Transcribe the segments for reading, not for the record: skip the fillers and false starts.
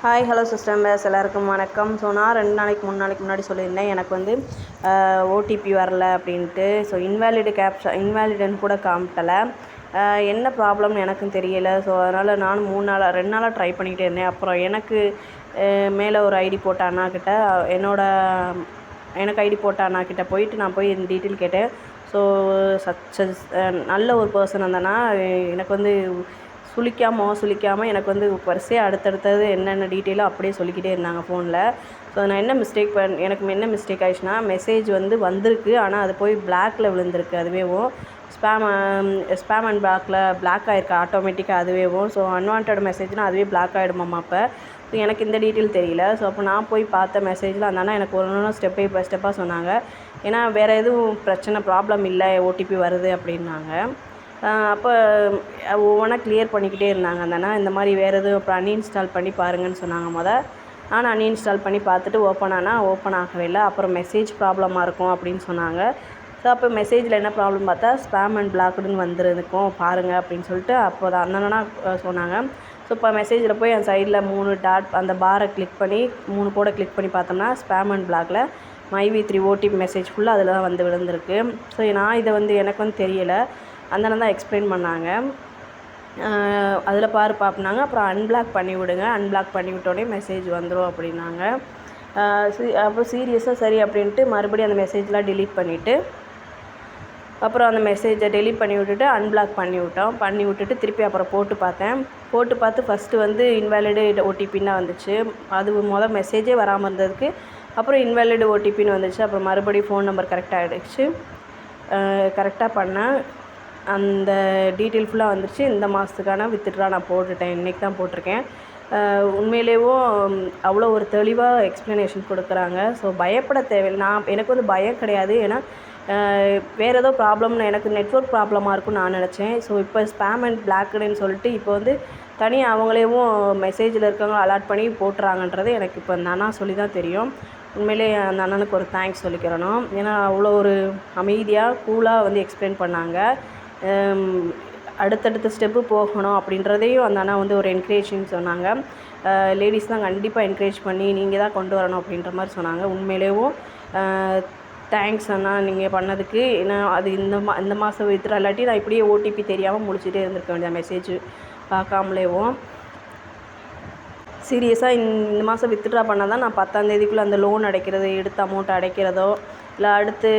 Hi hello sisters எல்லாருக்கும் வணக்கம். So நான் 2 நாளைக்கு 3 நாளைக்கு முன்னாடி சொல்லியிருந்தேன் எனக்கு வந்து ஓடிபி வரல அப்படின்ட்டு. ஸோ இன்வேலிடுன்னு கூட காமிக்கலை. என்ன ப்ராப்ளம்னு எனக்கும் தெரியலை. ஸோ அதனால் நானும் 2 நாளாக ட்ரை பண்ணிக்கிட்டே இருந்தேன். அப்புறம் எனக்கு மேலே ஒரு ஐடி போட்ட அண்ணாக்கிட்ட எனக்கு ஐடி போட்ட அண்ணாக்கிட்ட போயிட்டு நான் போய் டீட்டெயில் கேட்டேன். ஸோ நல்ல ஒரு பர்சன் வந்தேன்னா எனக்கு வந்து சுளிக்காமல் எனக்கு வந்து வரிசையாக அடுத்தடுத்தது என்னென்ன டீட்டெயிலோ அப்படியே சொல்லிக்கிட்டே இருந்தாங்க ஃபோனில். ஸோ நான் எனக்கு என்ன மிஸ்டேக் ஆயிடுச்சுன்னா, மெசேஜ் வந்து வந்திருக்கு, ஆனால் அது போய் பிளாக்கில் விழுந்திருக்கு. அதுவேவும் ஸ்பேம் அண்ட் பிளாக் ஆகிருக்கு ஆட்டோமேட்டிக்காக அதுவேவும். ஸோ அன்வான்ட் மெசேஜ்னால் அதுவே பிளாக் ஆகிடுமாம்மா. அப்போ எனக்கு இந்த டீட்டெயில் தெரியல. ஸோ அப்போ நான் போய் பார்த்த மெசேஜில் அந்த அண்ணா எனக்கு ஒன்று ஸ்டெப் பை ஸ்டெப்பாக சொன்னாங்க. ஏன்னா வேறு எதுவும் ப்ராப்ளம் இல்லை, ஓடிபி வருது அப்படின்னாங்க. அப்போ ஒவ்வொன்றா கிளியர் பண்ணிக்கிட்டே இருந்தாங்க அந்த அண்ணா. இந்த மாதிரி வேறு எதுவும் அப்புறம் அன்இன்ஸ்டால் பண்ணி பாருங்கன்னு சொன்னாங்க. நானும் அன்இன்ஸ்டால் பண்ணி பார்த்துட்டு ஓப்பன் ஆகவே இல்லை. அப்புறம் மெசேஜ் ப்ராப்ளமாக இருக்கும் அப்படின்னு சொன்னாங்க. ஸோ அப்போ மெசேஜில் என்ன ப்ராப்ளம் பார்த்தா ஸ்பேம் அண்ட் பிளாக்டுன்னு வந்துருக்கும் பாருங்கள் அப்படின்னு சொல்லிட்டு அப்போ தான் அந்த அண்ணா சொன்னாங்க. ஸோ இப்போ மெசேஜில் போய் அந்த சைடில் 3 டாட் அந்த பாரை கிளிக் பண்ணி 3 கோடை கிளிக் பண்ணி பார்த்தோம்னா ஸ்பேம் அண்ட் பிளாக்ல myv3 ஓடிபி மெசேஜ் ஃபுல்லாக அதில் தான் வந்து விழுந்திருக்கு. ஸோ நான் இதை வந்து எனக்கு வந்து தெரியலை. அந்த தான் எக்ஸ்பிளைன் பண்ணாங்க. அதில் பார்ப்பனாங்க. அப்புறம் அன்பிளாக் பண்ணி விடுங்க, அன்பிளாக் பண்ணி விட்டோடனே மெசேஜ் வந்துடும் அப்படின்னாங்க. அப்புறம் சீரியஸாக சரி அப்படின்ட்டு மறுபடியும் அந்த மெசேஜ்லாம் டெலீட் பண்ணிவிட்டு அப்புறம் அந்த மெசேஜை டெலீட் பண்ணி விட்டுட்டு அன்பிளாக் பண்ணி விட்டுட்டு திருப்பி அப்புறம் போட்டு பார்த்து ஃபஸ்ட்டு வந்து இன்வேலிடு ஓடிபின்னு தான் வந்துச்சு. அது மெசேஜே வராமல் இருந்ததுக்கு அப்புறம் இன்வேலிடு ஓடிபின்னு வந்துச்சு. அப்புறம் மறுபடியும் ஃபோன் நம்பர் கரெக்டாக பண்ணேன். அந்த டீட்டெயில் ஃபுல்லாக வந்துருச்சு. இந்த மாதத்துக்கான வித்ட்ரா நான் போட்டுட்டேன். இன்றைக்கி தான் போட்டிருக்கேன். உண்மையிலேயும் அவ்வளோ ஒரு தெளிவாக எக்ஸ்ப்ளனேஷன் கொடுக்குறாங்க. ஸோ பயப்பட தேவையில்லை. எனக்கு வந்து பயம் கிடையாது. ஏன்னா வேறு ஏதோ ப்ராப்ளம்னு எனக்கு நெட்வொர்க் ப்ராப்ளமாக இருக்கும்னு நான் நினச்சேன். ஸோ இப்போ ஸ்பேம் அண்ட் பிளாக்டுன்னு சொல்லிட்டு இப்போ வந்து தனியாக அவங்களேவும் மெசேஜில் இருக்கவங்க அலாட் பண்ணி போட்டுறாங்கன்றது எனக்கு இப்போ அந்த அண்ணா சொல்லி தான் தெரியும். உண்மையிலே அந்த அண்ணனுக்கு ஒரு தேங்க்ஸ் சொல்லிக்கிறணும். ஏன்னா அவ்வளோ ஒரு அமைதியாக கூலாக வந்து எக்ஸ்பிளைன் பண்ணாங்க. அடுத்தடுத்த ஸ்டெப்பு போகணும் அப்படின்றதையும் அந்த அண்ணா வந்து ஒரு என்கரேஜிங் சொன்னாங்க. லேடிஸ் தான் கண்டிப்பாக என்கரேஜ் பண்ணி நீங்கள் தான் கொண்டு வரணும் அப்படின்ற மாதிரி சொன்னாங்க. உண்மையிலேயும் தேங்க்ஸ் அண்ணா நீங்கள் பண்ணதுக்கு. ஏன்னா அது இந்த மாதம் வித்ட்ரா இல்லாட்டி நான் இப்படியே ஓடிபி தெரியாமல் முடிச்சுட்டே இருந்திருக்க வேண்டிய மெசேஜ் பார்க்காமலேவும். சீரியஸாக இந்த மாதம் வித்ட்ரா பண்ணால் தான் நான் 10ஆம் தேதிக்குள்ளே அந்த லோன் அடைக்கிறது, எடுத்த அமௌண்ட் அடைக்கிறதோ இல்லை அடுத்து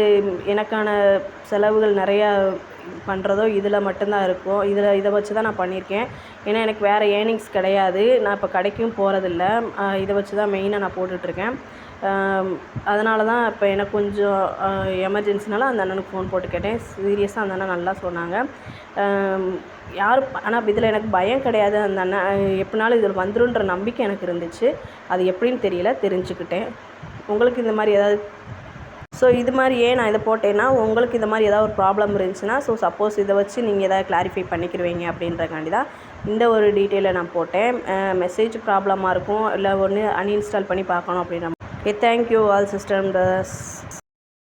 எனக்கான செலவுகள் நிறையா பண்ணுறதோ இதில் மட்டும்தான் இருக்கும். இதை வச்சு தான் நான் பண்ணியிருக்கேன். ஏன்னா எனக்கு வேறு ஏர்னிங்ஸ் கிடையாது. நான் இப்போ கடைக்கும் போகிறதில்ல. இதை வச்சு தான் மெயினாக நான் போட்டுட்ருக்கேன். அதனால தான் இப்போ எனக்கு கொஞ்சம் எமர்ஜென்சினால அந்த அண்ணனுக்கு ஃபோன் போட்டு கேட்டேன். சீரியஸாக அந்த அண்ணன் நல்லா சொன்னாங்க. ஆனால் இதில் எனக்கு பயம் கிடையாது. அந்த அண்ணன் எப்படினாலும் இதில் வந்துருன்ற நம்பிக்கை எனக்கு இருந்துச்சு. அது எப்படின்னு தெரியல, தெரிஞ்சுக்கிட்டேன். உங்களுக்கு இந்த மாதிரி ஏதாவது இது மாதிரி ஏன் நான் இதை போட்டேன்னா, உங்களுக்கு இந்த மாதிரி ஏதாவது ஒரு ப்ராப்ளம் இருந்துச்சுன்னா சப்போஸ் இதை வச்சு நீங்கள் எதாவது கிளாரிஃபை பண்ணிக்கிடுவீங்க அப்படின்றக்காண்டி தான் இந்த ஒரு டீட்டெயிலை நான் போட்டேன். மெசேஜ் ப்ராப்ளமாக இருக்கும், இல்லை ஒன்று அன்இன்ஸ்டால் பண்ணி பார்க்கணும் அப்படின்ற மாதிரி. Thank you all sister.